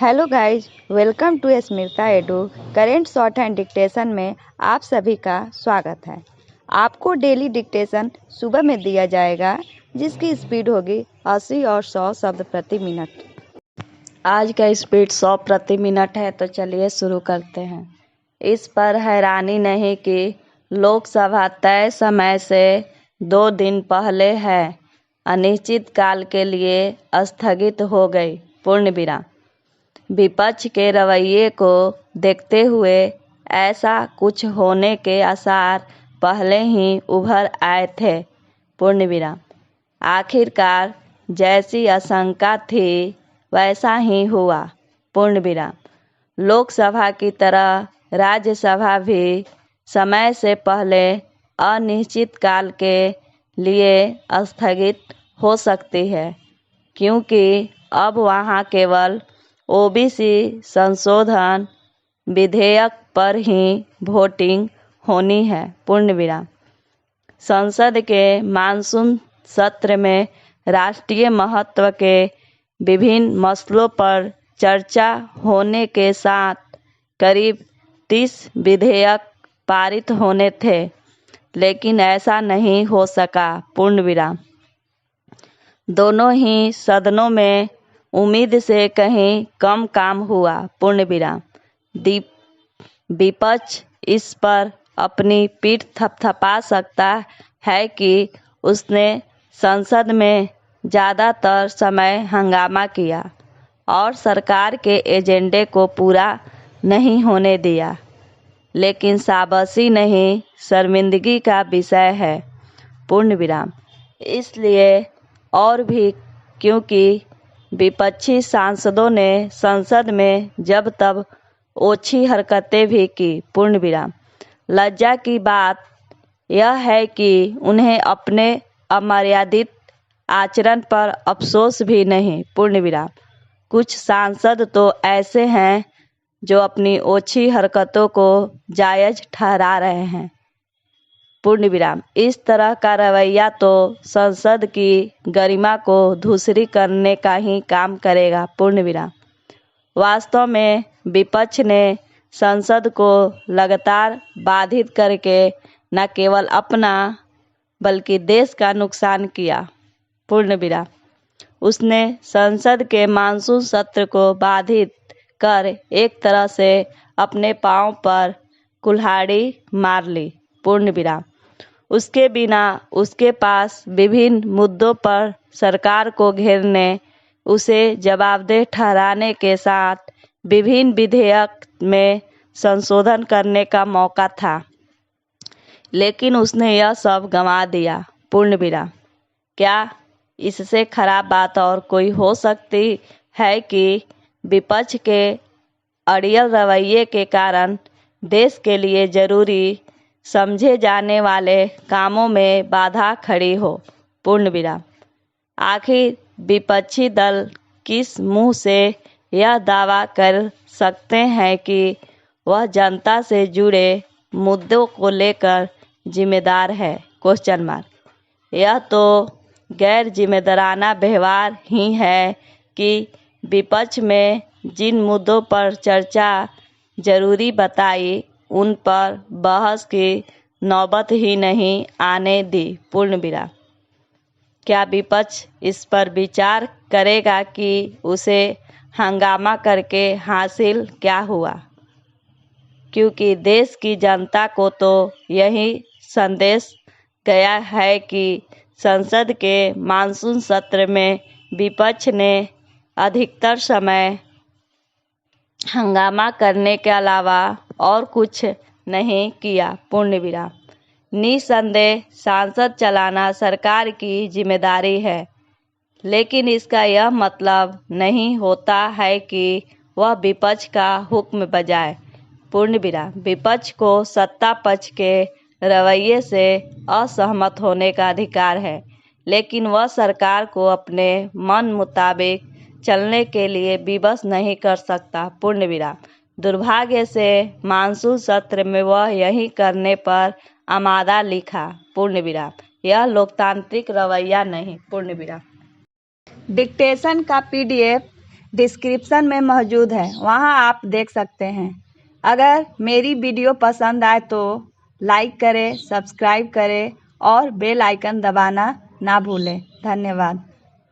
Hello guys, welcome to Smita edu. Current shorthand dictation में आप सभी का स्वागत है। आपको डेली डिक्टेशन सुबह में दिया जाएगा, जिसकी स्पीड होगी 80 और 100 शब्द प्रति मिनट। आज का स्पीड 100 प्रति मिनट है, तो चलिए शुरू करते हैं। इस पर हैरानी नहीं कि लोकसभा तय समय से 2 दिन पहले है अनिश्चित काल के लिए स्थगित हो गई। पूर्ण विराम। विपक्ष के रवैये को देखते हुए ऐसा कुछ होने के आसार पहले ही उभर आए थे। पूर्ण विराम। आखिरकार जैसी आशंका थी वैसा ही हुआ। पूर्ण विराम। लोकसभा की तरह राज्यसभा भी समय से पहले अनिश्चित काल के लिए स्थगित हो सकती है, क्योंकि अब वहां केवल ओबीसी संशोधन विधेयक पर ही वोटिंग होनी है। पूर्ण विराम। संसद के मानसून सत्र में राष्ट्रीय महत्व के विभिन्न मसलों पर चर्चा होने के साथ करीब 30 विधेयक पारित होने थे, लेकिन ऐसा नहीं हो सका। पूर्ण विराम। दोनों ही सदनों में उम्मीद से कहीं कम काम हुआ। पूर्ण विराम। विपक्ष इस पर अपनी पीठ थपथपा सकता है कि उसने संसद में ज़्यादातर समय हंगामा किया और सरकार के एजेंडे को पूरा नहीं होने दिया, लेकिन शाबाशी नहीं, शर्मिंदगी का विषय है। पूर्ण विराम। इसलिए और भी क्योंकि विपक्षी सांसदों ने संसद में जब तब ओछी हरकतें भी की। पूर्ण विराम। लज्जा की बात यह है कि उन्हें अपने अमर्यादित आचरण पर अफसोस भी नहीं। पूर्ण विराम। कुछ सांसद तो ऐसे हैं जो अपनी ओछी हरकतों को जायज ठहरा रहे हैं। पूर्ण विराम। इस तरह का रवैया तो संसद की गरिमा को धूसरी करने का ही काम करेगा। पूर्ण विराम। वास्तव में विपक्ष ने संसद को लगातार बाधित करके न केवल अपना बल्कि देश का नुकसान किया। पूर्ण विराम। उसने संसद के मानसून सत्र को बाधित कर एक तरह से अपने पांव पर कुल्हाड़ी मार ली। पूर्ण विराम। उसके बिना उसके पास विभिन्न मुद्दों पर सरकार को घेरने, उसे जवाबदेह ठहराने के साथ विभिन्न विधेयक में संशोधन करने का मौका था, लेकिन उसने यह सब गंवा दिया। पूर्ण विराम। क्या इससे खराब बात और कोई हो सकती है कि विपक्ष के अड़ियल रवैये के कारण देश के लिए जरूरी समझे जाने वाले कामों में बाधा खड़ी हो। पूर्ण विराम। आखिर विपक्षी दल किस मुंह से यह दावा कर सकते हैं कि वह जनता से जुड़े मुद्दों को लेकर जिम्मेदार है? Question mark. यह तो गैर जिम्मेदाराना व्यवहार ही है कि विपक्ष में जिन मुद्दों पर चर्चा जरूरी बताई, उन पर बहस की नौबत ही नहीं आने दी। पूर्ण विराम। क्या विपक्ष इस पर विचार करेगा कि उसे हंगामा करके हासिल क्या हुआ? क्योंकि देश की जनता को तो यही संदेश गया है कि संसद के मानसून सत्र में विपक्ष ने अधिकतर समय हंगामा करने के अलावा और कुछ नहीं किया। पूर्ण विराम। निसंदेह संसद चलाना सरकार की जिम्मेदारी है, लेकिन इसका यह मतलब नहीं होता है कि वह विपक्ष का हुक्म बजाए। पूर्ण विराम। विपक्ष को सत्ता पक्ष के रवैये से असहमत होने का अधिकार है, लेकिन वह सरकार को अपने मन मुताबिक चलने के लिए विवश नहीं कर सकता। पूर्ण विराम। दुर्भाग्य से मानसून सत्र में वह यही करने पर आमादा लिखा। पूर्ण विराम। यह लोकतांत्रिक रवैया नहीं। पूर्ण विराम। डिक्टेशन का PDF डिस्क्रिप्शन में मौजूद है, वहां आप देख सकते हैं। अगर मेरी वीडियो पसंद आए तो लाइक करें, सब्सक्राइब करें और बेल आइकन दबाना ना भूलें। धन्यवाद।